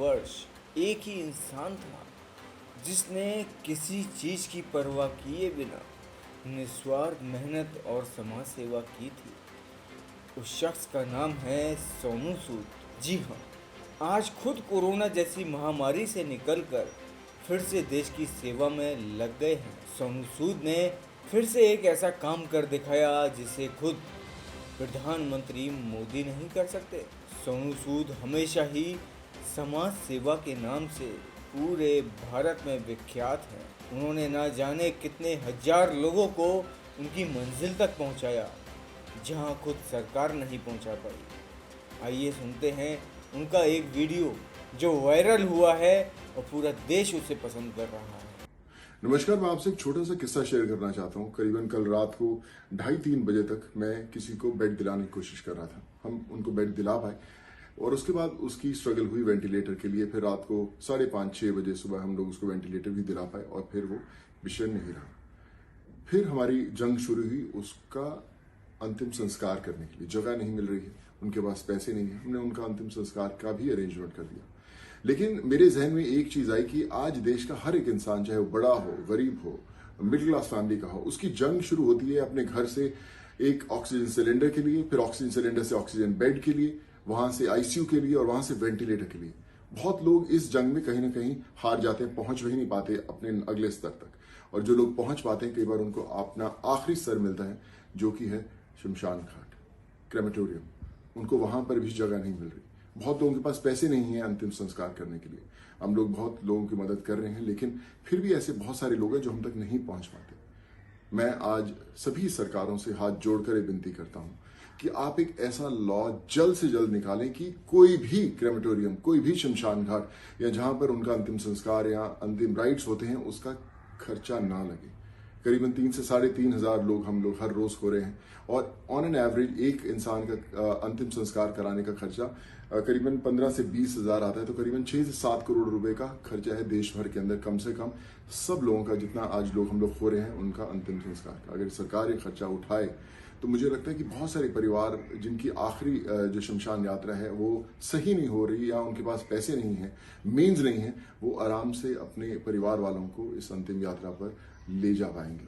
वर्ष एक ही इंसान था जिसने किसी चीज़ की परवाह किए बिना निस्वार्थ मेहनत और समाज सेवा की थी। उस शख्स का नाम है सोनू सूद। जी हाँ, आज खुद कोरोना जैसी महामारी से निकलकर फिर से देश की सेवा में लग गए हैं। सोनू सूद ने फिर से एक ऐसा काम कर दिखाया जिसे खुद प्रधानमंत्री मोदी नहीं कर सकते। सोनू सूद हमेशा ही समाज सेवा के नाम से पूरे भारत में विख्यात हैं। उन्होंने ना जाने कितने हजार लोगों को उनकी मंजिल तक पहुंचाया जहां खुद सरकार नहीं पहुंचा पाई। आइए सुनते हैं उनका एक वीडियो जो वायरल हुआ है और पूरा देश उसे पसंद कर रहा है। नमस्कार, मैं आपसे एक छोटा सा किस्सा शेयर करना चाहता हूँ। करीबन कल रात को 2:30-3 बजे तक मैं किसी को बेड दिलाने की कोशिश कर रहा था। हम उनको बेड दिला पाए और उसके बाद उसकी स्ट्रगल हुई वेंटिलेटर के लिए। फिर रात को 5:30-6 बजे सुबह हम लोग उसको वेंटिलेटर भी दिला पाए और फिर वो विषय नहीं रहा। फिर हमारी जंग शुरू हुई उसका अंतिम संस्कार करने के लिए। जगह नहीं मिल रही है, उनके पास पैसे नहीं है। हमने उनका अंतिम संस्कार का भी अरेंजमेंट कर दिया। लेकिन मेरे जहन में एक चीज आई कि आज देश का हर एक इंसान, चाहे वो बड़ा हो, गरीब हो, मिडिल क्लास फैमिली का हो, उसकी जंग शुरू होती है अपने घर से एक ऑक्सीजन सिलेंडर के लिए, फिर ऑक्सीजन सिलेंडर से ऑक्सीजन बेड के लिए, वहां से आईसीयू के लिए और वहां से वेंटिलेटर के लिए। बहुत लोग इस जंग में कहीं ना कहीं हार जाते हैं, पहुंच भी नहीं पाते अपने अगले स्तर तक। और जो लोग पहुंच पाते हैं, कई बार उनको अपना आखिरी स्तर मिलता है जो कि है शमशान घाट, क्रेमेटोरियम। उनको वहां पर भी जगह नहीं मिल रही। बहुत लोगों के पास पैसे नहीं है अंतिम संस्कार करने के लिए। हम लोग बहुत लोगों की मदद कर रहे हैं, लेकिन फिर भी ऐसे बहुत सारे लोग हैं जो हम तक नहीं पहुंच पाते। मैं आज सभी सरकारों से हाथ जोड़कर ये विनती करता हूं कि आप एक ऐसा लॉ जल्द से जल्द निकालें कि कोई भी क्रेमेटोरियम, कोई भी शमशान घाट या जहां पर उनका अंतिम संस्कार या अंतिम राइट्स होते हैं, उसका खर्चा ना लगे। करीबन 3 से 3.5 हजार लोग हम लोग हर रोज हो रहे हैं और ऑन एन एवरेज एक इंसान का अंतिम संस्कार कराने का खर्चा करीबन 15 से 20 हजार आता है। तो करीबन 6 से 7 करोड़ रुपए का खर्चा है देश भर के अंदर, कम से कम सब लोगों का, जितना आज लोग हम लोग हो रहे हैं उनका अंतिम संस्कार का। अगर सरकार ये खर्चा उठाए तो मुझे लगता है कि बहुत सारे परिवार जिनकी आखिरी जो शमशान यात्रा है वो सही नहीं हो रही या उनके पास पैसे नहीं है, मीन्स नहीं है, वो आराम से अपने परिवार वालों को इस अंतिम यात्रा पर ले जा पाएंगे।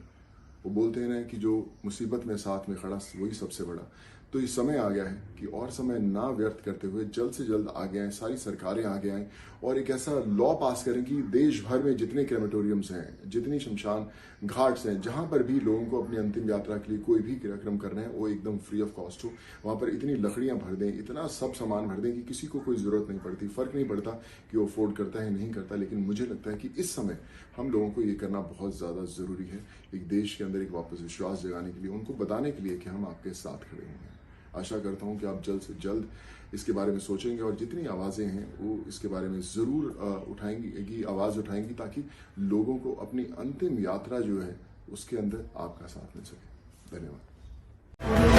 वो बोलते हैं ना कि जो मुसीबत में साथ में खड़ा वही सबसे बड़ा। तो ये समय आ गया है कि और समय ना व्यर्थ करते हुए जल्द से जल्द आगे आए, सारी सरकारें आगे आएं और एक ऐसा लॉ पास करें कि देश भर में जितने क्रेमेटोरियम्स हैं, जितनी शमशान घाट्स हैं, जहां पर भी लोगों को अपनी अंतिम यात्रा के लिए कोई भी कार्यक्रम करना है वो एकदम फ्री ऑफ कॉस्ट हो। वहां पर इतनी लकड़ियां भर दें, इतना सब सामान भर दें कि किसी को कोई जरूरत नहीं पड़ती। फर्क नहीं पड़ता कि वो अफोर्ड करता है नहीं करता, लेकिन मुझे लगता है कि इस समय हम लोगों को ये करना बहुत ज्यादा जरूरी है, एक देश के अंदर एक वापस विश्वास जगाने के लिए, उनको बताने के लिए कि हम आपके साथ खड़े हैं। आशा करता हूं कि आप जल्द से जल्द इसके बारे में सोचेंगे और जितनी आवाजें हैं वो इसके बारे में जरूर उठाएंगी, आवाज उठाएंगी, ताकि लोगों को अपनी अंतिम यात्रा जो है उसके अंदर आपका साथ मिल सके। धन्यवाद।